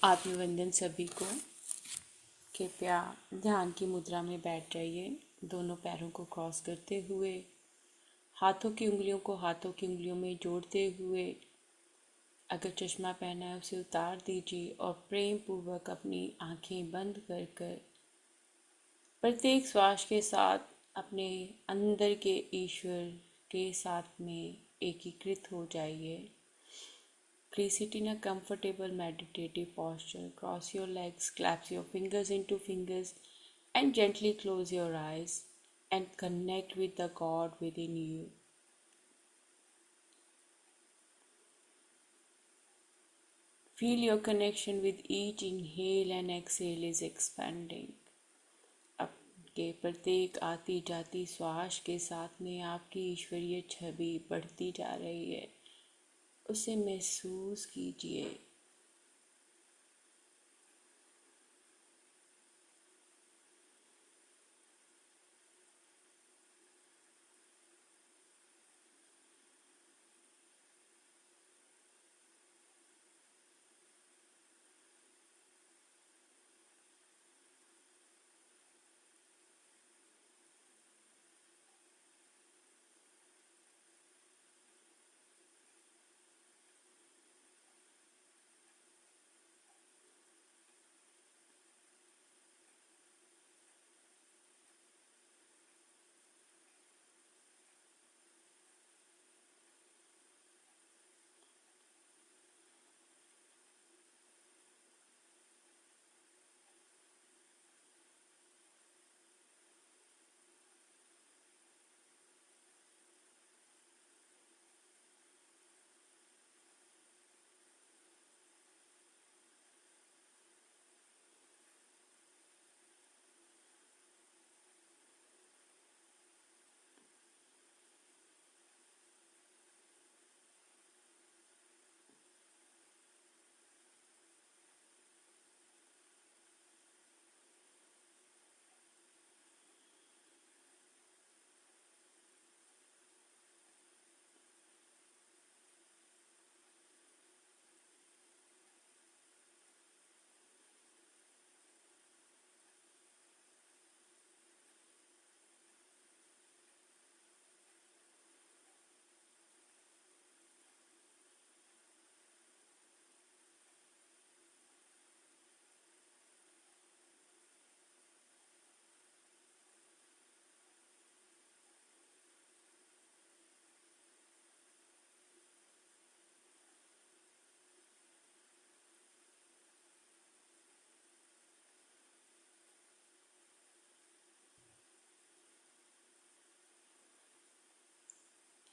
आत्मवंदन सभी को। कृपया ध्यान की मुद्रा में बैठ जाइए। दोनों पैरों को क्रॉस करते हुए, हाथों की उंगलियों को हाथों की उंगलियों में जोड़ते हुए, अगर चश्मा पहना है उसे उतार दीजिए और प्रेम पूर्वक अपनी आंखें बंद कर कर प्रत्येक श्वास के साथ अपने अंदर के ईश्वर के साथ में एकीकृत हो जाइए। Please sit in a comfortable meditative posture. Cross your legs, clasp your fingers into fingers, and gently close your eyes and connect with the God within you. Feel your connection with each inhale and exhale is expanding. आपके प्रत्येक आती जाती श्वास के साथ में आपकी ईश्वरीय छवि बढ़ती जा रही है, उसे महसूस कीजिए।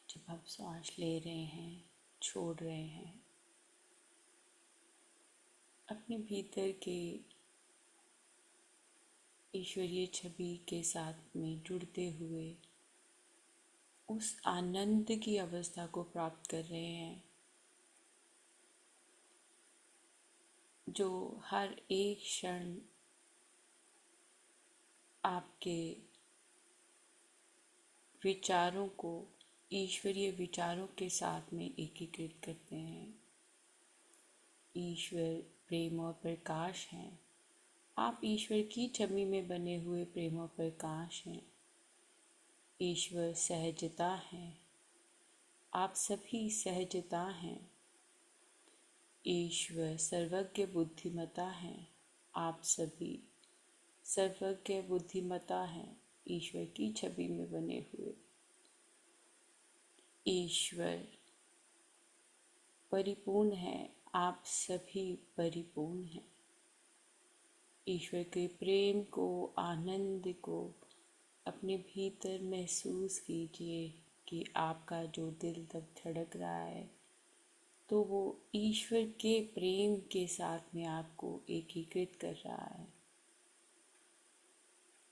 जब आप सांस ले रहे हैं, छोड़ रहे हैं, अपने भीतर के ईश्वरीय छवि के साथ में जुड़ते हुए उस आनंद की अवस्था को प्राप्त कर रहे हैं जो हर एक क्षण आपके विचारों को ईश्वरीय विचारों के साथ में एकीकृत करते हैं। ईश्वर प्रेम और प्रकाश हैं। आप ईश्वर की छवि में बने हुए प्रेम और प्रकाश हैं। ईश्वर सहजता है। आप सभी सहजता हैं। ईश्वर सर्वज्ञ बुद्धिमता है। आप सभी सर्वज्ञ बुद्धिमता हैं। ईश्वर की छवि में बने हुए ईश्वर परिपूर्ण है। आप सभी परिपूर्ण हैं। ईश्वर के प्रेम को, आनंद को अपने भीतर महसूस कीजिए कि आपका जो दिल तब धड़क रहा है तो वो ईश्वर के प्रेम के साथ में आपको एकीकृत कर रहा है।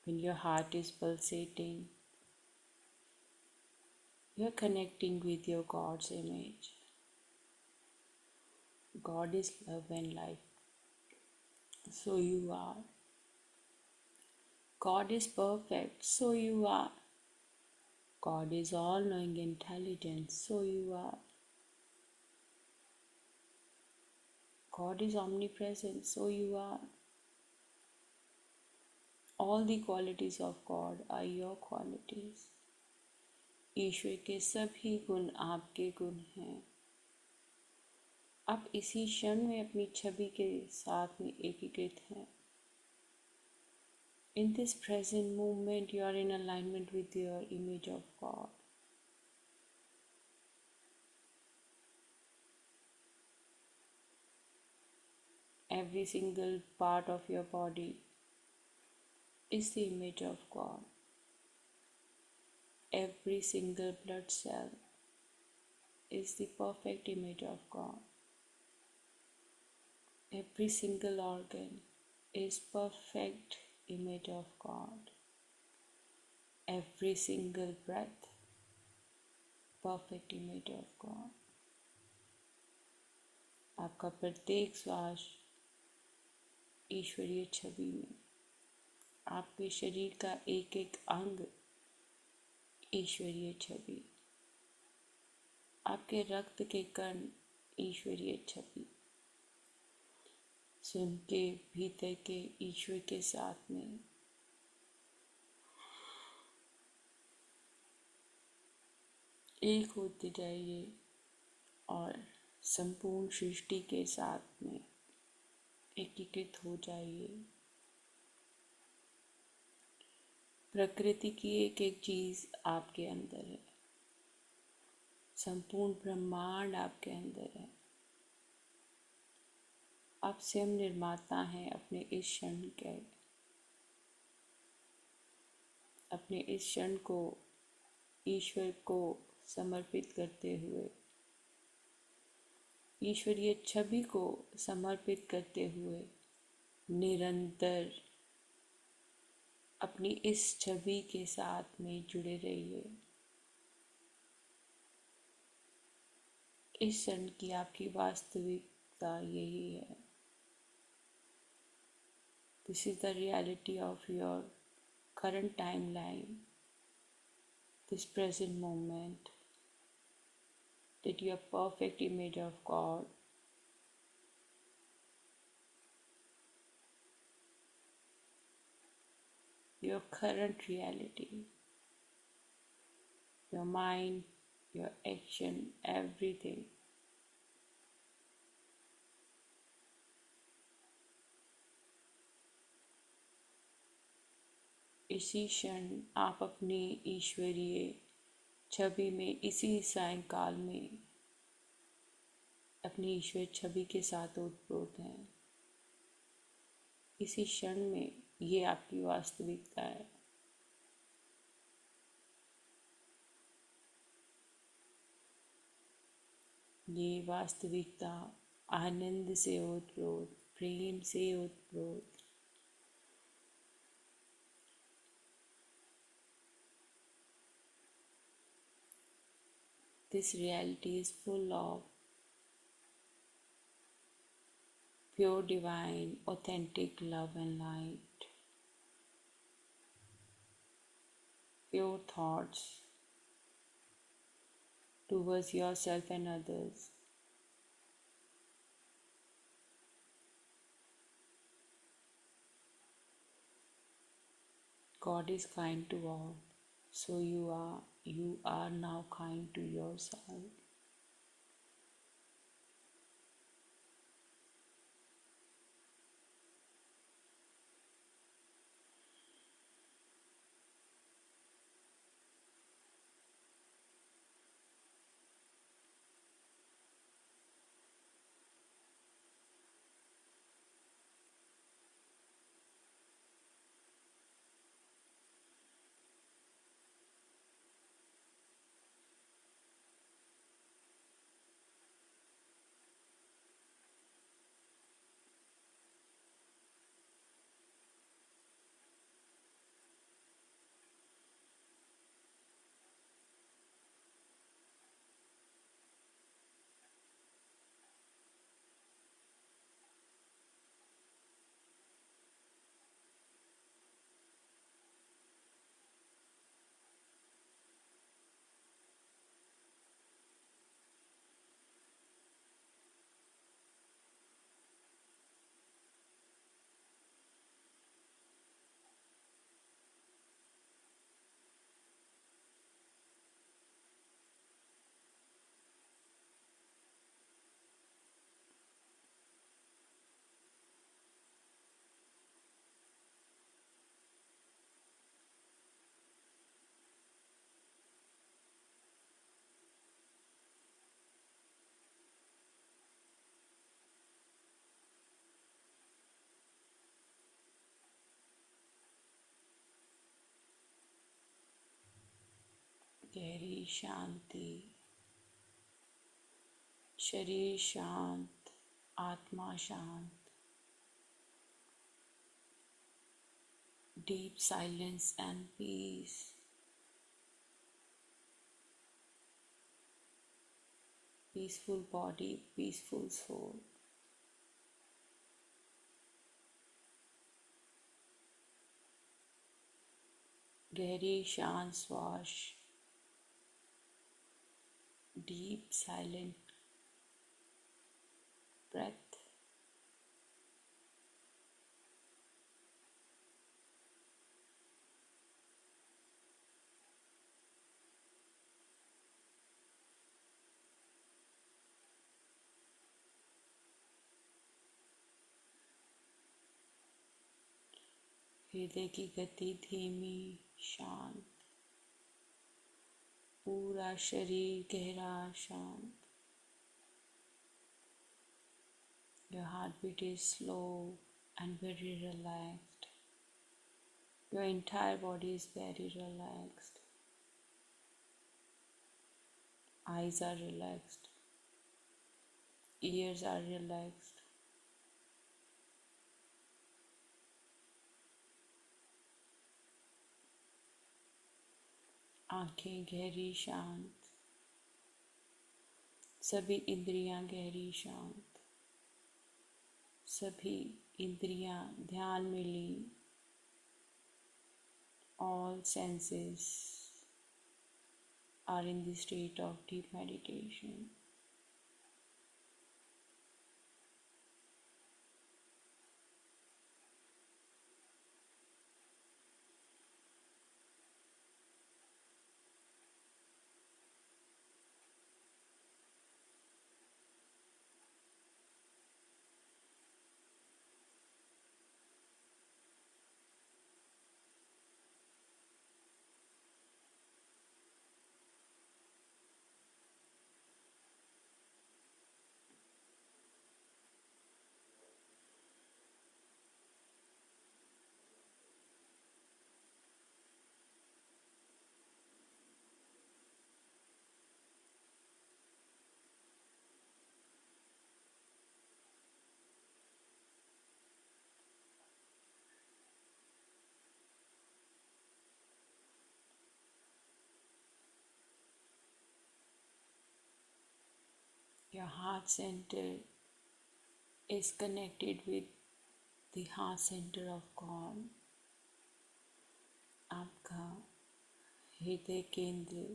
When your heart is pulsating, you are connecting with your God's image. God is love and life. So you are. God is perfect. So you are. God is all-knowing intelligence. So you are. God is omnipresent, so you are. All the qualities of God are your qualities. ईश्वर के सभी गुण आपके गुण हैं. आप इसी क्षण में अपनी छवि के साथ में एकीकृत हैं. In this present moment, you are in alignment with your image of God. Every single part of your body is the image of God. Every single blood cell is the perfect image of God. Every single organ is perfect image of God. Every single breath, perfect image of God. आपका प्रत्येक श्वास ईश्वरीय छवि में, आपके शरीर का एक एक अंग ईश्वरीय छवि, आपके रक्त के कण ईश्वरीय छवि, स्वयं के भीतर के ईश्वर के साथ में एक होते जाइए और संपूर्ण सृष्टि के साथ में एकीकृत हो जाइए. प्रकृति की एक एक चीज आपके अंदर है. संपूर्ण ब्रह्मांड आपके अंदर है. आप स्वयं निर्माता हैं अपने इस क्षण के. अपने इस क्षण को ईश्वर को समर्पित करते हुए, ईश्वरीय छवि को समर्पित करते हुए निरंतर अपनी इस छवि के साथ में जुड़े रहिए. इस क्षण की आपकी वास्तविकता यही है. This is the reality of your current timeline, this present moment, that you are perfect image of God. Your current reality, your mind, your action, everything. इसी क्षण आप अपनी ईश्वरीय छवि में इसी सायंकाल में अपनी ईश्वर छवि के साथ ओतप्रोत हैं. इसी क्षण में ये आपकी वास्तविकता है. ये वास्तविकता आनंद से ओतप्रोत, प्रेम से ओतप्रोत, this reality is full of pure divine authentic love and light, pure thoughts towards yourself and others. God is kind to all, so you are now kind to yourself. गहरी शांति, शरीर शांत, आत्मा शांत, deep silence and peace. Peaceful body, peaceful soul. गहरी शांत श्वास, deep silent breath. हृदय की गति धीमी, शांत, पूरा शरीर गहरा शांत. Your heartbeat is slow and very relaxed. Your entire body is very relaxed. Eyes are relaxed. Ears are relaxed. आंखें गहरी शांत, सभी इंद्रियां गहरी शांत, सभी इंद्रियां ध्यान में लीन. All senses are in the state of deep meditation. Your heart center is connected with the heart center of God. आपका हृदय केंद्र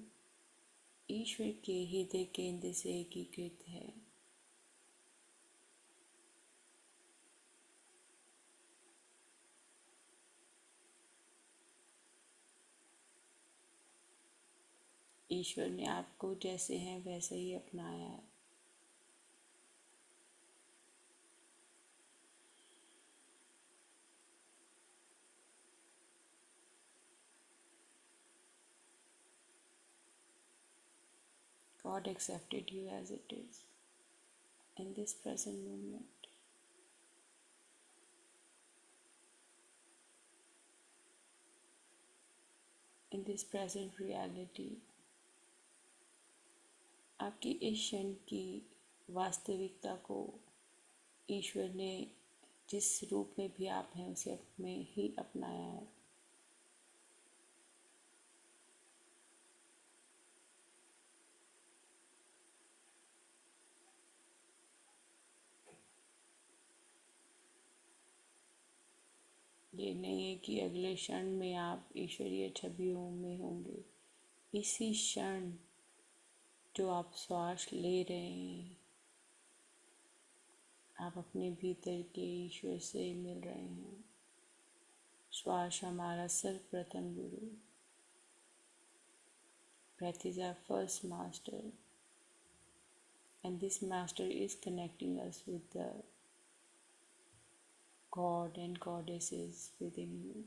ईश्वर के हृदय केंद्र से एकीकृत है. ईश्वर ने आपको जैसे हैं वैसे ही अपनाया है. God accepted you as it is in this present moment. In this present reality. आपकी इस क्षण की वास्तविकता को ईश्वर ने जिस रूप में भी आप हैं उसे में ही अपनाया है. ये नहीं है कि अगले क्षण में आप ईश्वरीय छवियों में होंगे. इसी क्षण जो आप श्वास ले रहे हैं आप अपने भीतर के ईश्वर से मिल रहे हैं. श्वास हमारा सर्वप्रथम गुरु. Breath is our first master, and this master is connecting us with the God and goddesses within you.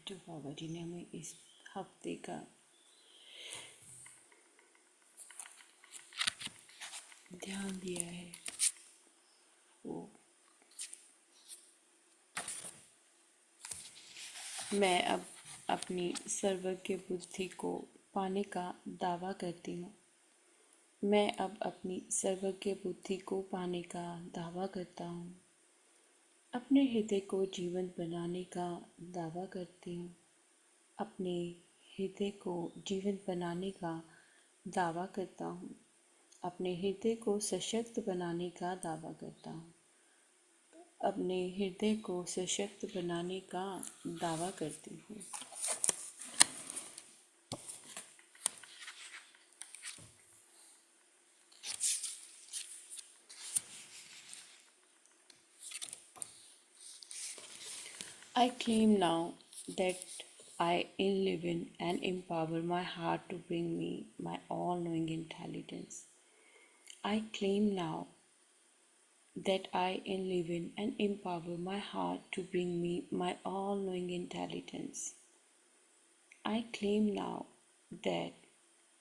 जो बाबा जी ने हमें इस हफ्ते का ध्यान दिया है वो मैं अब अपनी सर्वज्ञ बुद्धि को पाने का दावा करती हूँ। मैं अब अपनी सर्वज्ञ बुद्धि को पाने का दावा करता हूँ। अपने हृदय को जीवंत बनाने का दावा करती हूँ। अपने हृदय को जीवंत बनाने का दावा करता हूँ। अपने हृदय को सशक्त बनाने का दावा करता हूँ। अपने हृदय को सशक्त बनाने का दावा करती हूँ। I claim now that I enliven and empower my heart to bring me my all knowing intelligence. I claim now that I enliven and empower my heart to bring me my all knowing intelligence. I claim now that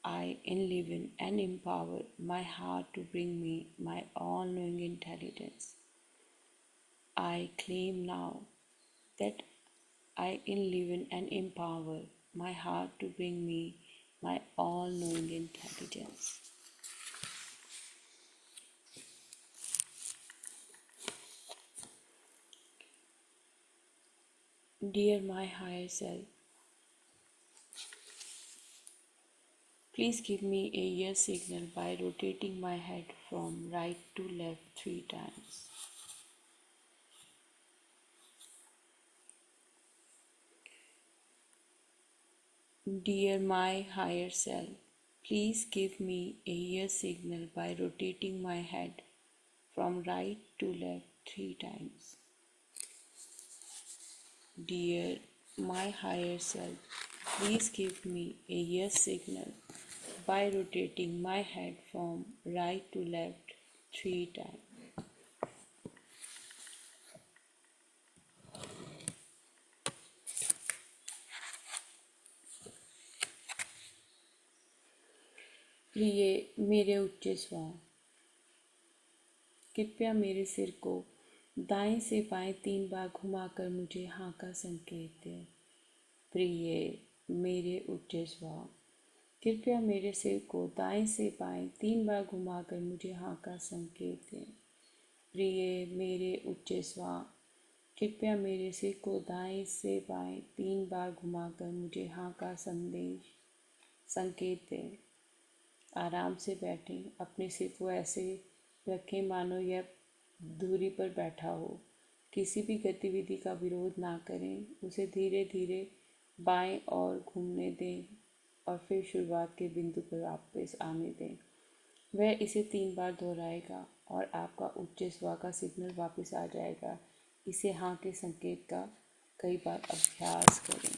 I enliven and empower my heart to bring me my all knowing intelligence. I claim now that I enliven and empower my heart to bring me my all knowing intelligence. Dear my higher self, please give me a yes signal by rotating my head from right to left 3 times. Dear my higher self, please give me a yes signal by rotating my head from right to left 3 times. Dear my higher self, please give me a yes signal by rotating my head from right to left 3 times. प्रिय मेरे उच्च स्वाम, कृपया मेरे सिर को दाएं से बाएं 3 बार घुमाकर मुझे हाँ का संकेत दें। प्रिय मेरे उच्च स्वाम, कृपया मेरे सिर को दाएं से बाएं 3 बार घुमाकर मुझे हाँ का संकेत दें। प्रिय मेरे उच्च स्वाम, कृपया मेरे सिर को दाएं से बाएं 3 बार घुमाकर मुझे हाँ का संकेत दें। आराम से बैठें, अपने सिर को ऐसे रखें मानो यह धुरी पर बैठा हो। किसी भी गतिविधि का विरोध ना करें, उसे धीरे धीरे बाएं ओर घूमने दें और फिर शुरुआत के बिंदु पर वापस आने दें। वह इसे 3 बार दोहराएगा और आपका उच्च स्वर का सिग्नल वापस आ जाएगा। इसे हाँ के संकेत का कई बार अभ्यास करें।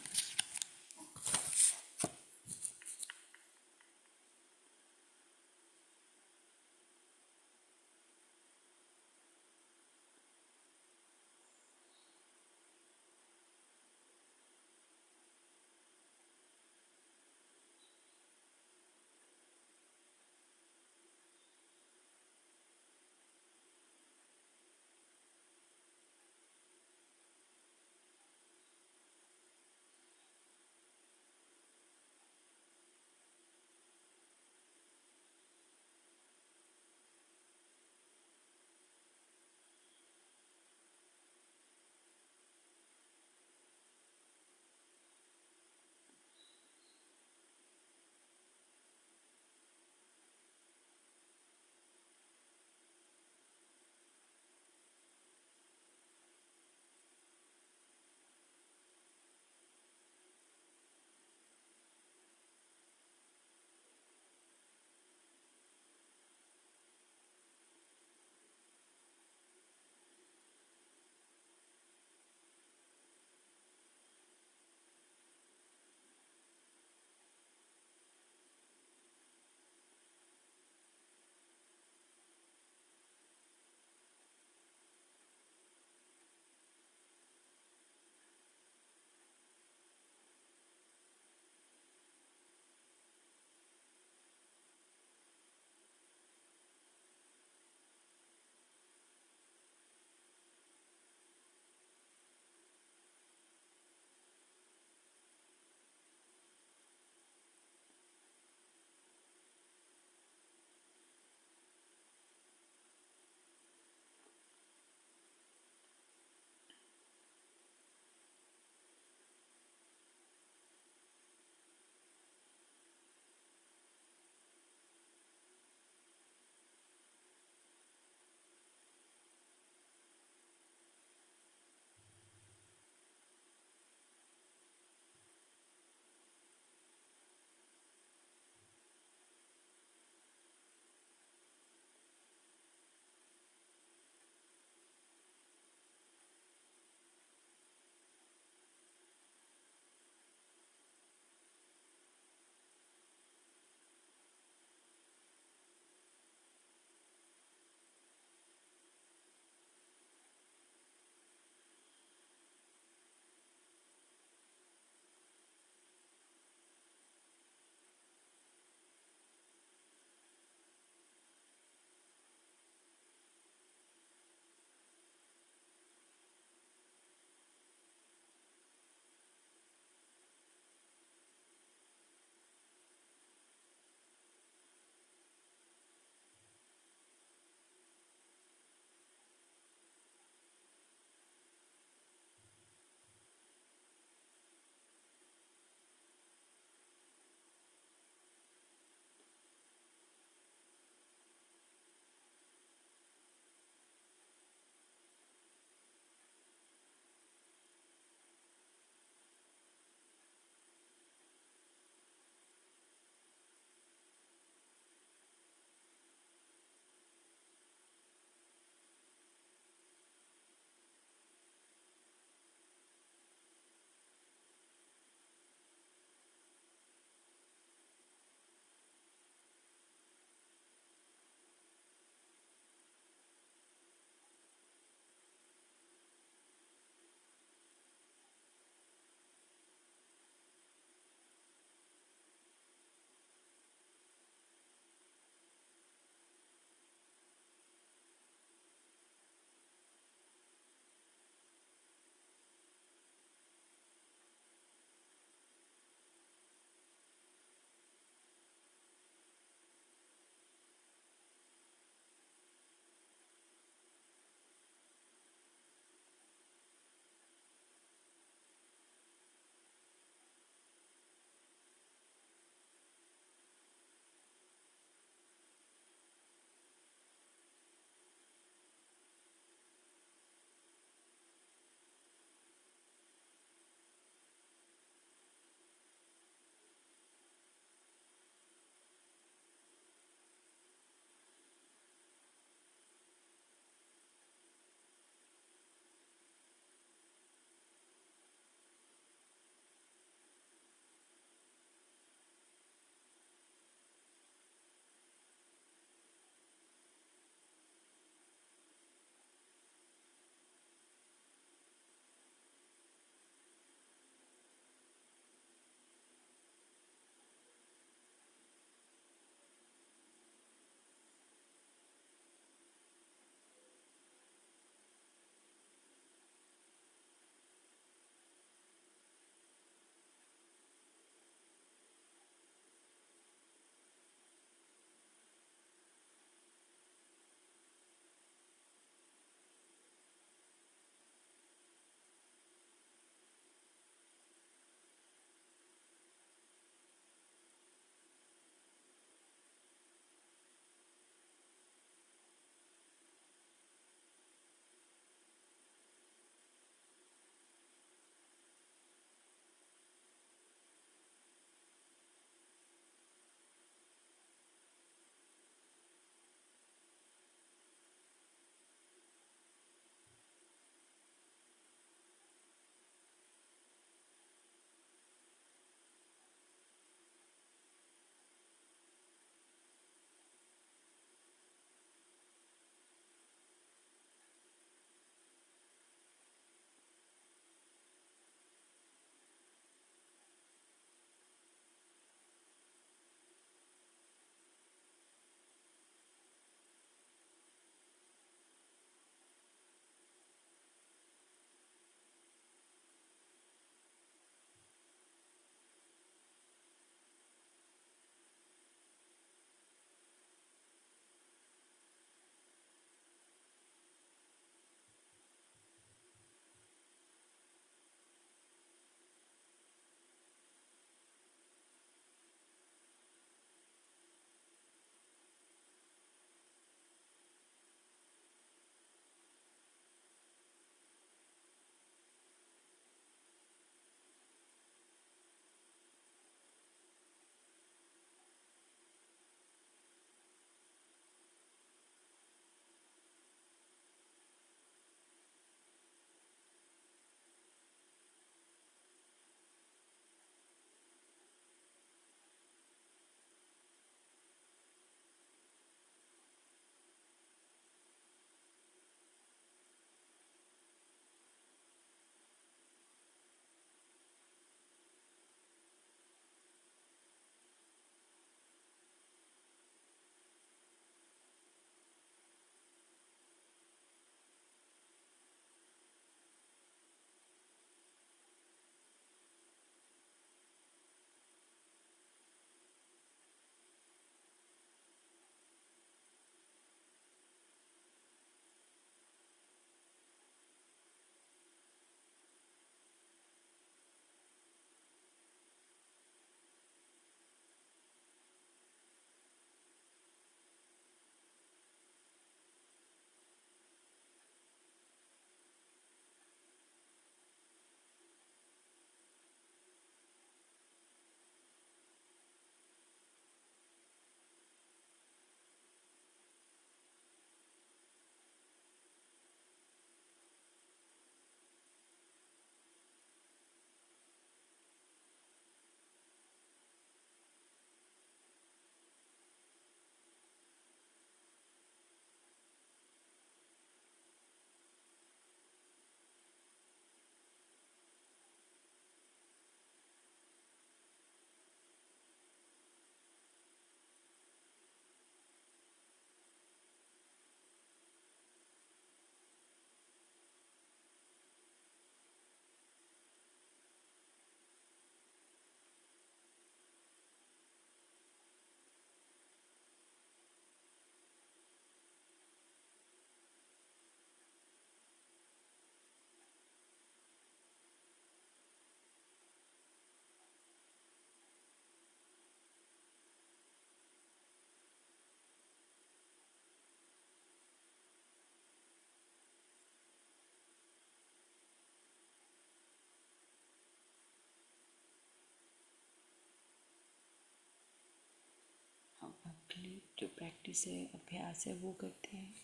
जो प्रैक्टिस है, अभ्यास है, वो करते हैं।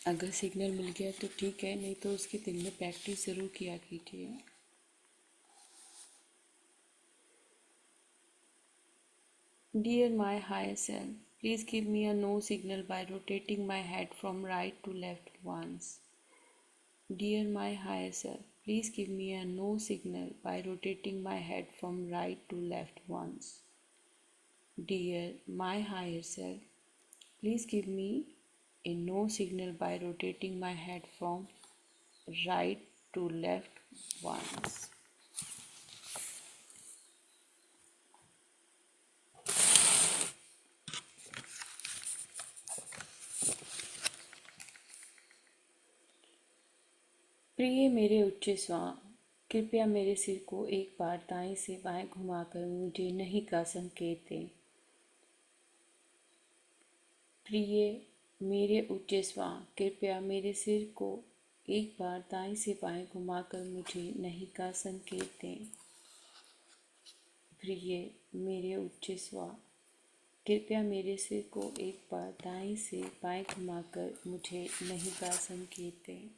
अगर सिग्नल मिल गया तो ठीक है, नहीं तो उसके दिन में प्रैक्टिस ज़रूर किया कीजिए। Dear my higher self, please give me a no signal by rotating my head from right to left once. Dear my higher self, please give me a no signal by rotating my head from right to left once. Dear my higher self, please give me a no signal by rotating my head from right to left once. प्रिय मेरे उच्च स्वां, कृपया मेरे सिर को एक बार दाएं से बाएं घुमाकर मुझे नहीं का संकेत दें। प्रिय मेरे उच्च स्वां, कृपया मेरे सिर को एक बार दाएं से बाएं घुमाकर मुझे नहीं का संकेत दें। प्रिय मेरे उच्च स्वां, कृपया मेरे सिर को एक बार दाएं से बाएं घुमाकर मुझे नहीं का संकेत दें।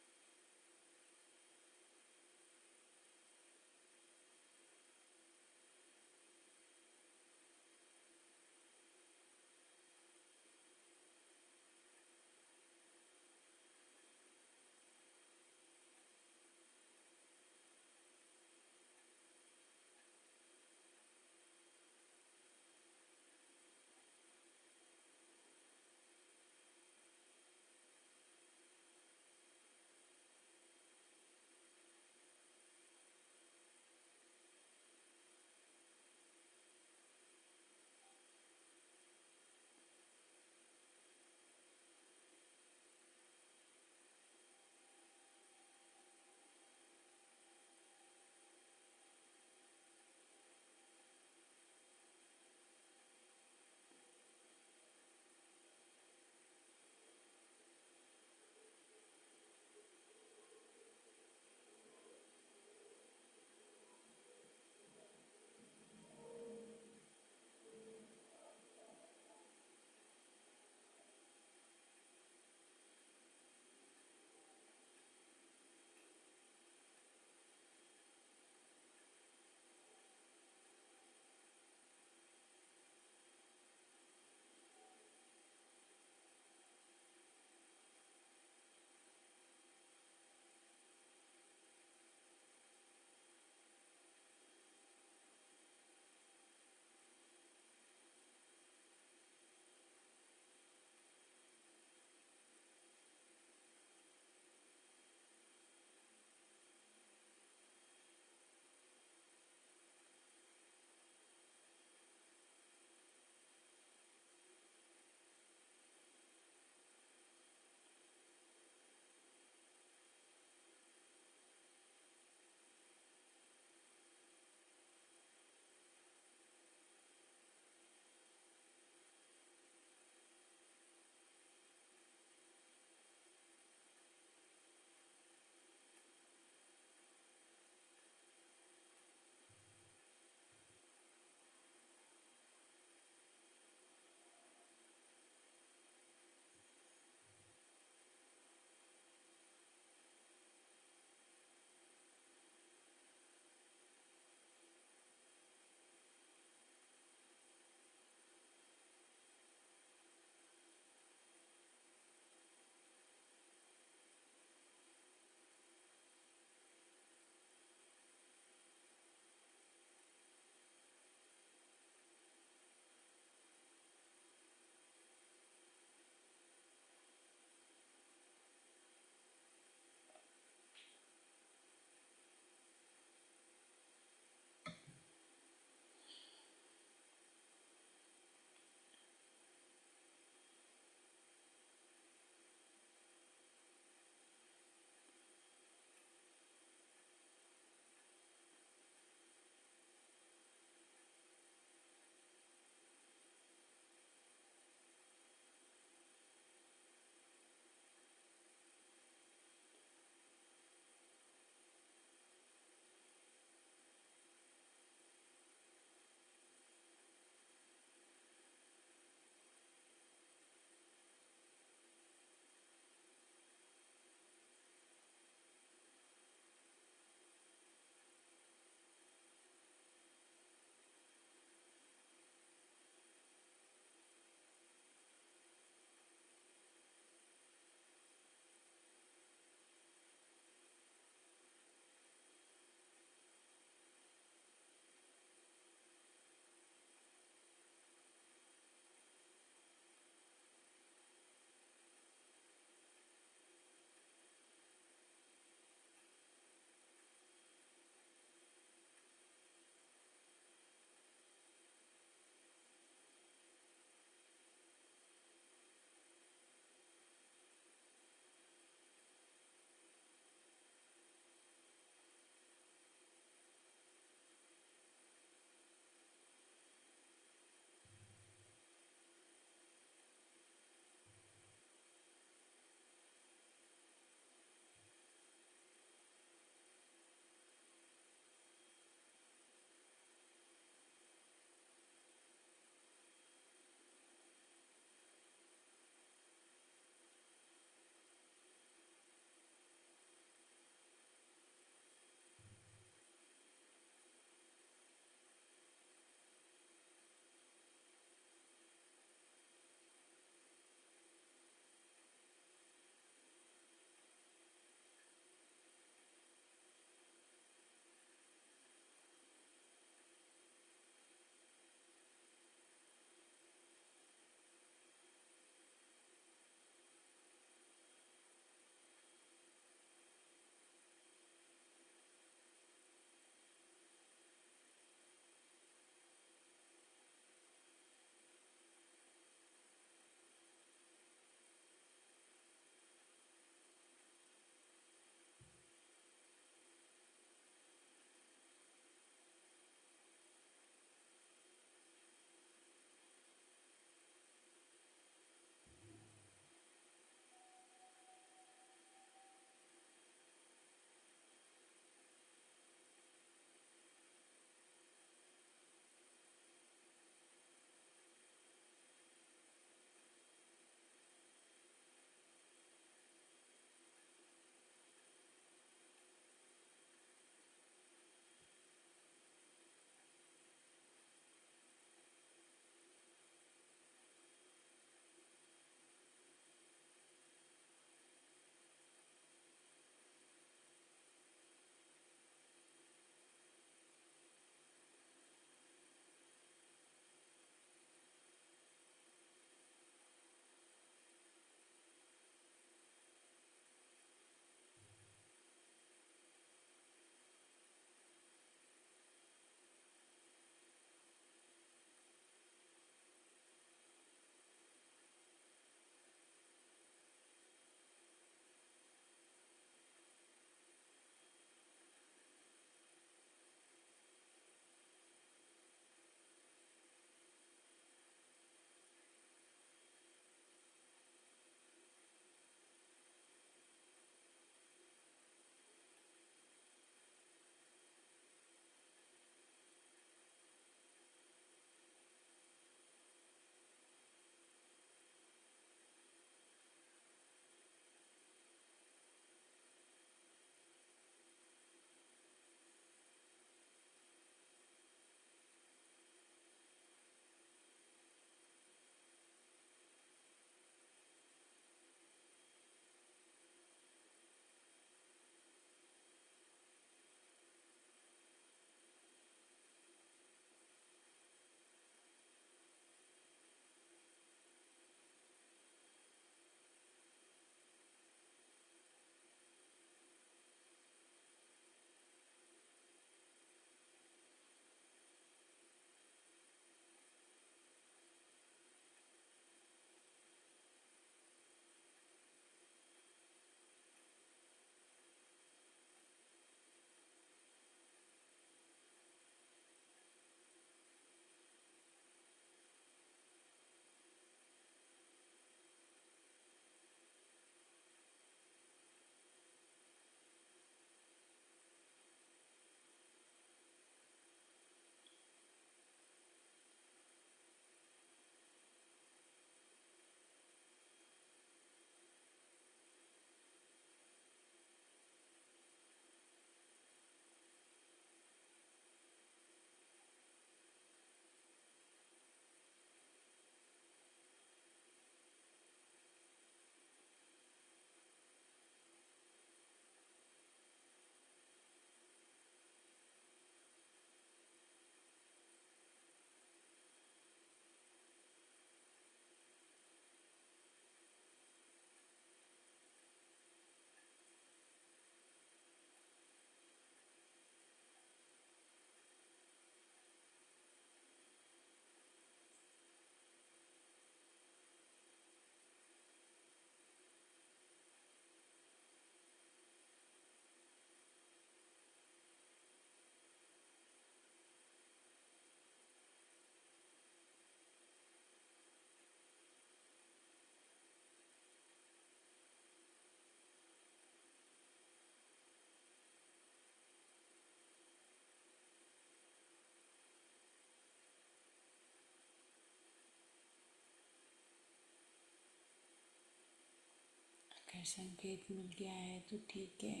अगर संकेत मिल गया है तो ठीक है,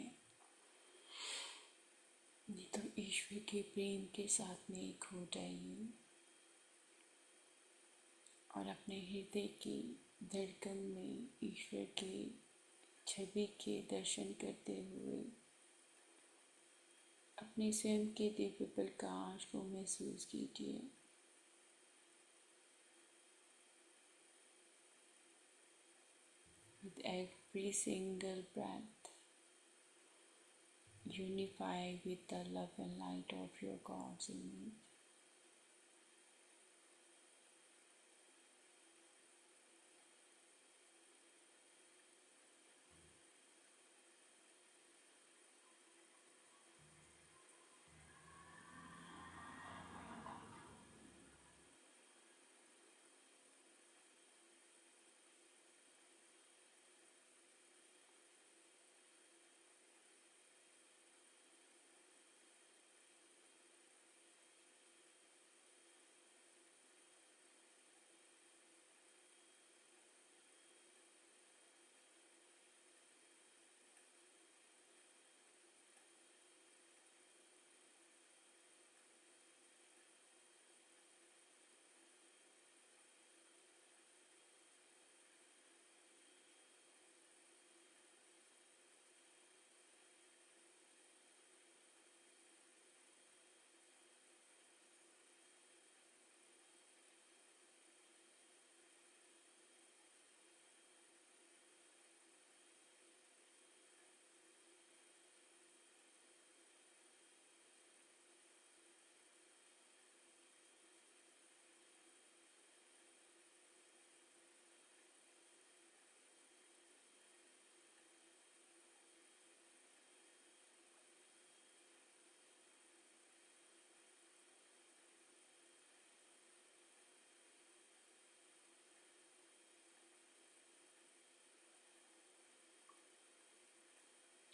नहीं तो ईश्वर के प्रेम के साथ में एक हो जाइए और अपने हृदय की धड़कन में ईश्वर के छवि के दर्शन करते हुए अपने स्वयं के दिव्य प्रकाश को महसूस कीजिए। With every single breath, unify with the love and light of your God's image.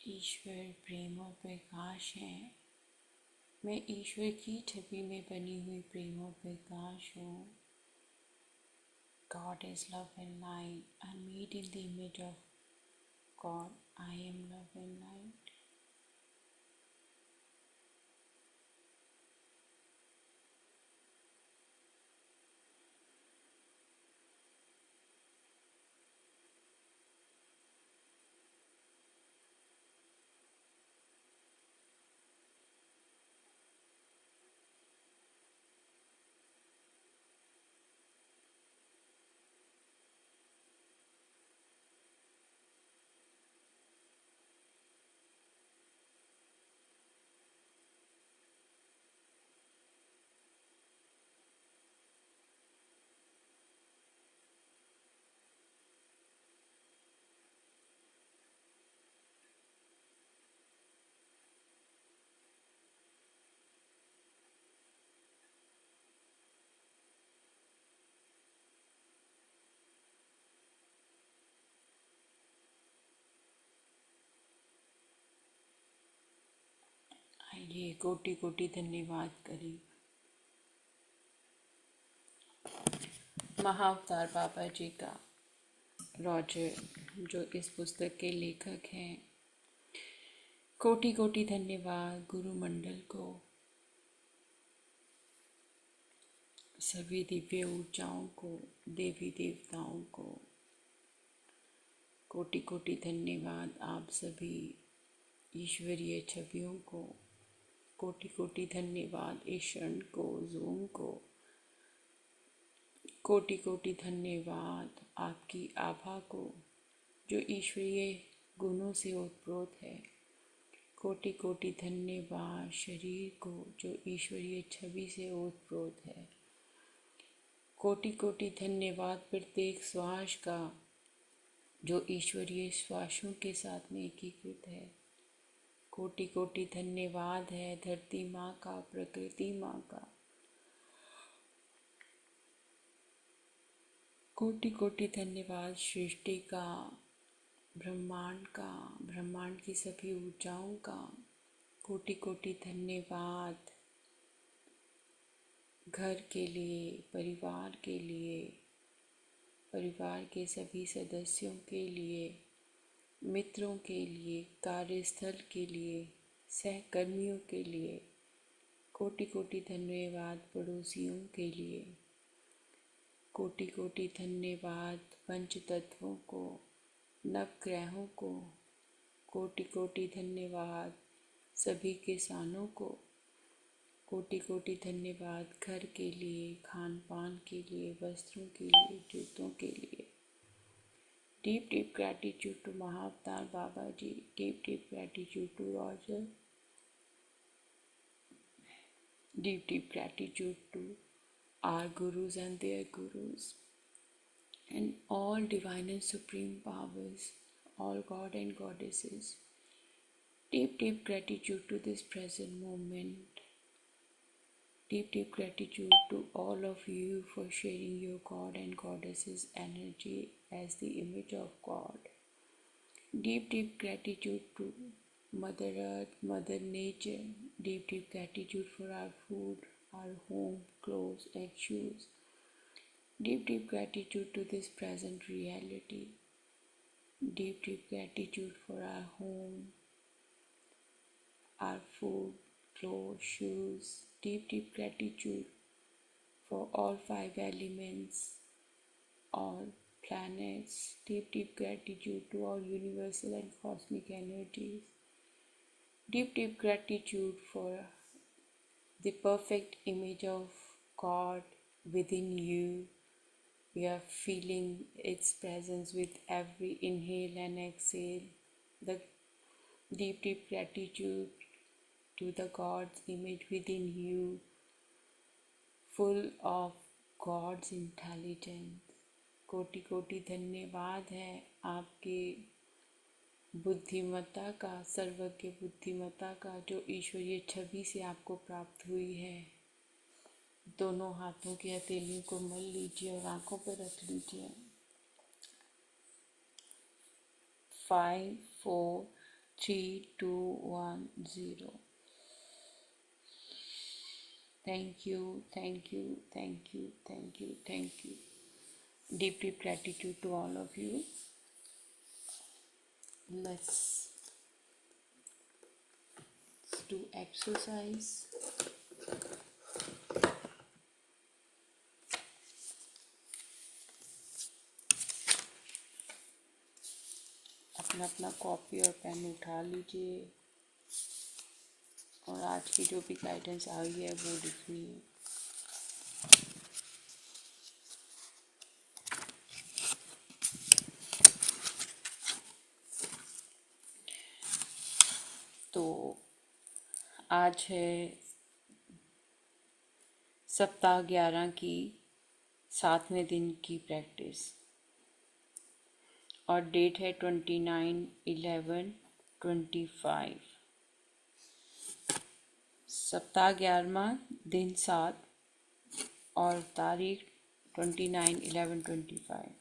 ईश्वर प्रेम और प्रकाश है। मैं ईश्वर की छवि में बनी हुई प्रेम और प्रकाश हूँ। God is love and light. I am made in the image of God. I am love and light. आइए कोटि कोटि धन्यवाद करें महाअवतार बाबा जी का, रॉजर जो इस पुस्तक के लेखक हैं। कोटि कोटि धन्यवाद गुरु मंडल को, सभी दिव्य ऊर्जाओं को, देवी देवताओं को। कोटि कोटि धन्यवाद आप सभी ईश्वरीय छवियों को। कोटि कोटि धन्यवाद इस क्षण को, ज़ूम को। कोटि कोटि धन्यवाद आपकी आभा को जो ईश्वरीय गुणों से ओतप्रोत है। कोटि कोटि धन्यवाद शरीर को जो ईश्वरीय छवि से ओतप्रोत है। कोटि कोटि धन्यवाद प्रत्येक श्वास का जो ईश्वरीय श्वासों के साथ में एकीकृत है। कोटि कोटि धन्यवाद है धरती माँ का, प्रकृति माँ का। कोटि कोटि धन्यवाद सृष्टि का, ब्रह्मांड का, ब्रह्मांड की सभी ऊर्जाओं का। कोटि कोटि धन्यवाद घर के लिए, परिवार के लिए, परिवार के सभी सदस्यों के लिए। मित्रों के लिए, कार्यस्थल के लिए, सहकर्मियों के लिए। कोटि कोटि धन्यवाद पड़ोसियों के लिए। कोटि कोटि धन्यवाद पंच तत्वों को, नवग्रहों को। कोटि कोटि धन्यवाद सभी किसानों को। कोटि कोटि धन्यवाद घर के लिए, खान पान के लिए, वस्त्रों के लिए, जूतों के लिए। Deep, deep gratitude to Mahavtar Babaji. Deep, deep gratitude to Roger. Deep, deep gratitude to our gurus and their gurus. And all divine and supreme powers, all God and goddesses. Deep, deep gratitude to this present moment. Deep, deep gratitude to all of you for sharing your God and goddesses energy as the image of God. Deep, deep gratitude to Mother Earth, Mother Nature. Deep, deep gratitude for our food, our home, clothes, and shoes. Deep, deep gratitude to this present reality. Deep, deep gratitude for our home, our food, clothes, shoes. Deep, deep gratitude for all five elements, all planets. Deep, deep gratitude to all universal and cosmic energies. Deep, deep gratitude for the perfect image of God within you. We are feeling its presence with every inhale and exhale. The deep, deep gratitude to the God's image within you, full of God's intelligence. कोटि कोटि धन्यवाद है आपके बुद्धिमत्ता का, सर्वज्ञ बुद्धिमत्ता का, जो ईश्वरीय छवि से आपको प्राप्त हुई है। दोनों हाथों की हथेलियों को मल लीजिए और आंखों पर रख लीजिए। 5, 4, 3, 2, 1, 0। Thank you, thank you, thank you, thank you, thank you. Deep, deep gratitude to all of you. Let's do exercise. अपना अपना कॉपी और पेन उठा लीजिए और आज की जो भी गाइडेंस आई है वो लिखनी है। तो आज है सप्ताह 11 की 7वें दिन की प्रैक्टिस और डेट है 29/11/25। सप्ताह 11वां दिन 7 और तारीख 29/11/25।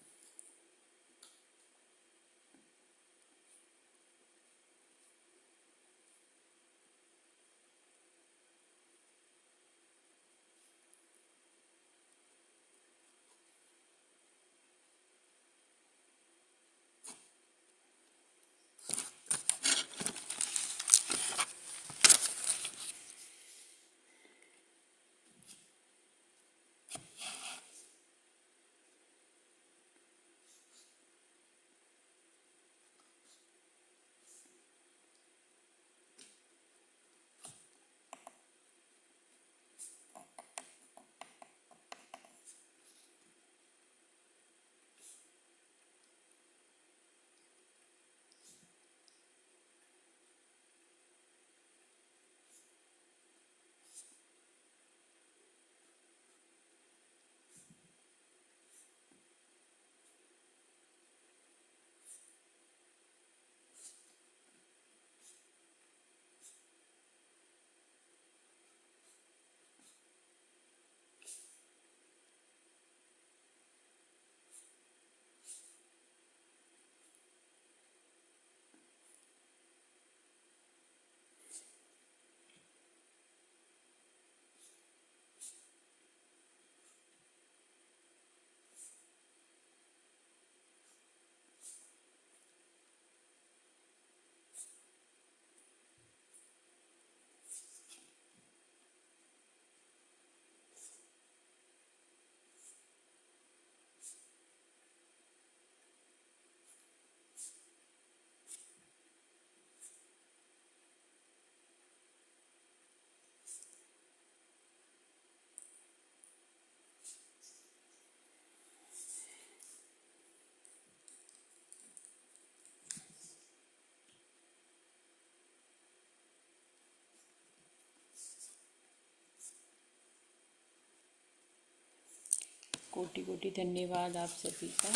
कोटि कोटि धन्यवाद आप सभी का।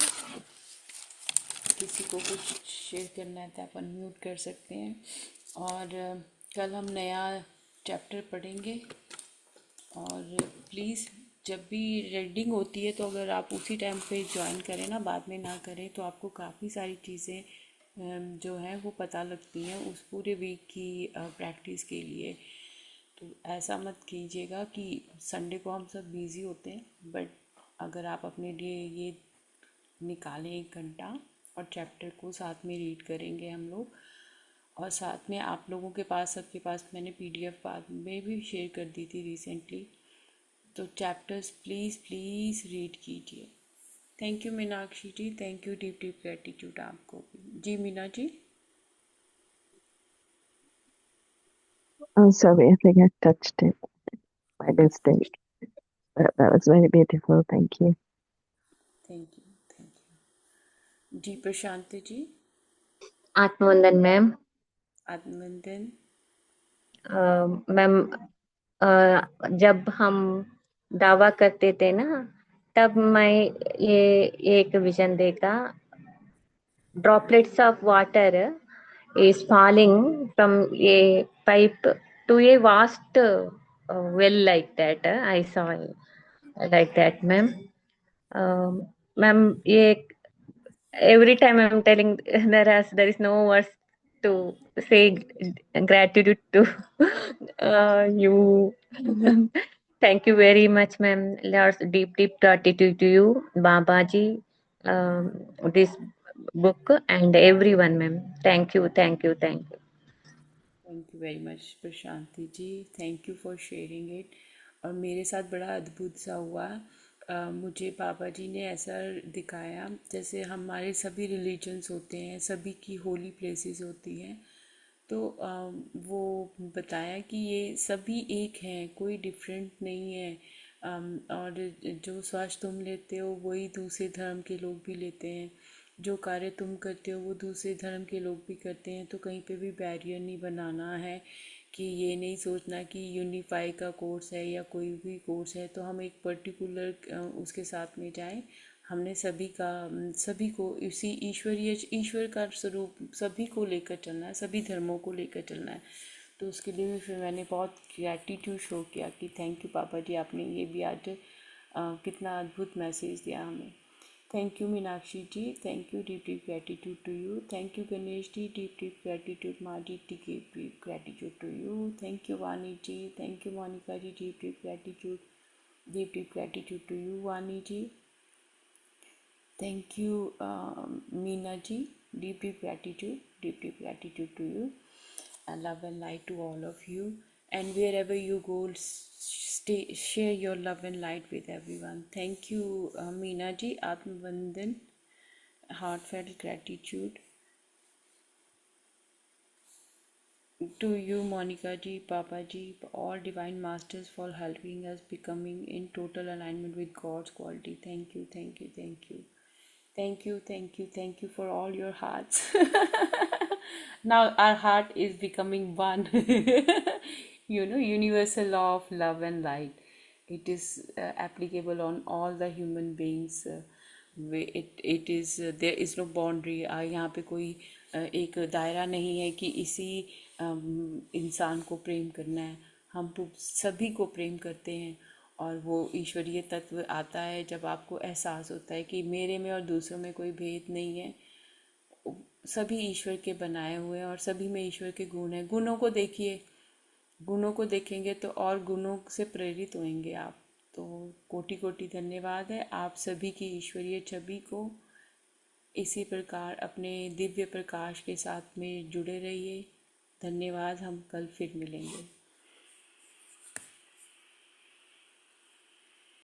किसी को कुछ शेयर करना है तो आप अनम्यूट कर सकते हैं। और कल हम नया चैप्टर पढ़ेंगे। और प्लीज़ जब भी रीडिंग होती है तो अगर आप उसी टाइम पे ज्वाइन करें ना, बाद में ना करें, तो आपको काफ़ी सारी चीज़ें जो हैं वो पता लगती हैं उस पूरे वीक की प्रैक्टिस के लिए। तो ऐसा मत कीजिएगा कि संडे को हम सब बिज़ी होते हैं, बट अगर आप अपने लिए ये निकालें 1 घंटा और चैप्टर को साथ में रीड करेंगे हम लोग। और साथ में आप लोगों के पास, सबके पास मैंने पीडीएफ बाद में भी शेयर कर दी थी रिसेंटली। तो चैप्टर्स प्लीज़ प्लीज़ रीड कीजिए। Thank you Meenakshi ji, thank you, deep deep gratitude आपको भी। जी Meena ji. I'm sorry, I think I touched it by mistake. That was very beautiful. Thank you. Thank you, thank you ji. Prashant ji. आत्मवंदन ma'am. आत्मवंदन ma'am, जब हम दावा करते थे ना, तब मैं ये एक विजन देखा। Droplets of water is falling from a pipe to a vast well, like that. I saw like that, ma'am. Ma'am, ये every time I'm telling there is no words to say gratitude to you. Thank you very much, ma'am. Lots deep gratitude to you, Babaji, this book and everyone, ma'am. Thank you. Thank you very much Prashanti ji, thank you for sharing it. और मेरे साथ बड़ा अद्भुत सा हुआ। मुझे पापा जी ने ऐसा दिखाया जैसे हमारे सभी रिलीजन्स होते हैं, सभी की होली प्लेसेस होती हैं। तो वो बताया कि ये सभी एक हैं, कोई डिफरेंट नहीं है। और जो श्वास तुम लेते हो वही दूसरे धर्म के लोग भी लेते हैं, जो कार्य तुम करते हो वो दूसरे धर्म के लोग भी करते हैं। तो कहीं पे भी बैरियर नहीं बनाना है, कि ये नहीं सोचना कि यूनिफाई का कोर्स है या कोई भी कोर्स है तो हम एक पर्टिकुलर उसके साथ में जाएं। हमने सभी को इसी ईश्वर का स्वरूप सभी को लेकर चलना है, सभी धर्मों को लेकर चलना है। तो उसके लिए भी फिर मैंने बहुत ग्रैटिट्यूड शो किया कि थैंक यू पापा जी, आपने ये भी आज कितना अद्भुत मैसेज दिया हमें। Thank you Meenakshi ji, thank you, deep deep gratitude to you. Thank you Ganesh ji, deep deep gratitude. माँ जी, deep deep gratitude to you. Thank you Vani ji, thank you Monika ji, deep deep gratitude, deep deep gratitude to you Vani ji. Thank you, Meena ji. Deep, deep gratitude. Deep, deep gratitude to you. And love and light to all of you. And wherever you go, stay, share your love and light with everyone. Thank you, Meena ji. Atmavandan. Heartfelt gratitude to you, Monica ji, Papa ji, all divine masters for helping us becoming in total alignment with God's quality. Thank you, thank you, thank you. Thank you, thank you, thank you for all your hearts. Now our heart is becoming one. Universal law of love and light. It is applicable on all the human beings. It is there is no boundary. यहाँ पे कोई एक दायरा नहीं है कि इसी इंसान को प्रेम करना है। हम सभी को प्रेम करते हैं। और वो ईश्वरीय तत्व आता है जब आपको एहसास होता है कि मेरे में और दूसरों में कोई भेद नहीं है, सभी ईश्वर के बनाए हुए हैं और सभी में ईश्वर के गुण हैं। गुणों को देखिए, गुणों को देखेंगे तो और गुणों से प्रेरित होंगे आप। तो कोटि कोटि धन्यवाद है आप सभी की ईश्वरीय छवि को। इसी प्रकार अपने दिव्य प्रकाश के साथ में जुड़े रहिए। धन्यवाद, हम कल फिर मिलेंगे।